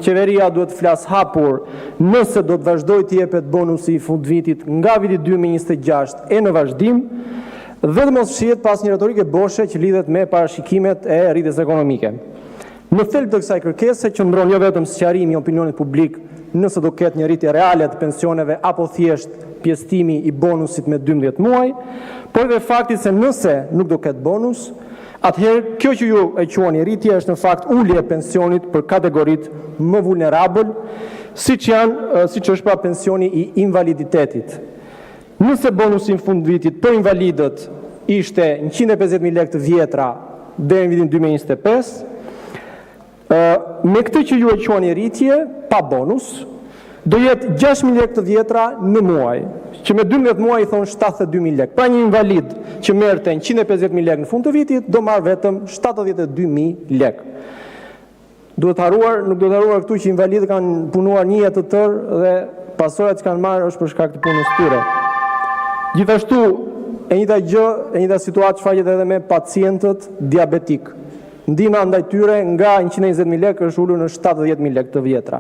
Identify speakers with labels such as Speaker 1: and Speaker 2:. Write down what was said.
Speaker 1: qeveria duhet të flasë hapur nëse do të vazhdoj të jepet bonusi i fundvitit nga viti 2026 e në vazhdim, dhe të mos shihet pas një retorike boshe që lidhet me parashikimet e rritjes ekonomike. Në thelb të kësaj kërkese qëndron jo vetëm sqarimi i opinionit publik nëse do ketë një rritje reale të pensioneve apo thjesht pjesëtimi i bonusit me 12 muaj, por edhe fakti se nëse nuk do ketë bonus, atëherë kjo që ju e quani rritje është në fakt ulje e pensionit për kategoritë më vulnerabël, siç është pra pensioni i invaliditetit. Nëse bonusi në fund vitit për invalidët ishte 150.000 lekë të vjetra deri në vitin 2025, me këtë që ju e quani rritje pa bonus, do jetë 6.000 lekë të vjetra në muaj, që me 12 muaj i thonë 72.000 lekë. Pra një invalid që merrte 150.000 lekë në fund të vitit, do marrë vetëm 72.000 lekë. Nuk duhet haruar këtu që invalidët kanë punuar një jetë të tërë dhe pasojat që kanë marrë është për shkak të punës tyre. Gjithashtu, e njëjta situatë shfaqet edhe me pacientët diabetik. Ndihma ndaj tyre nga 120.000 lekë është ulur në 70.000 lekë të vjetra.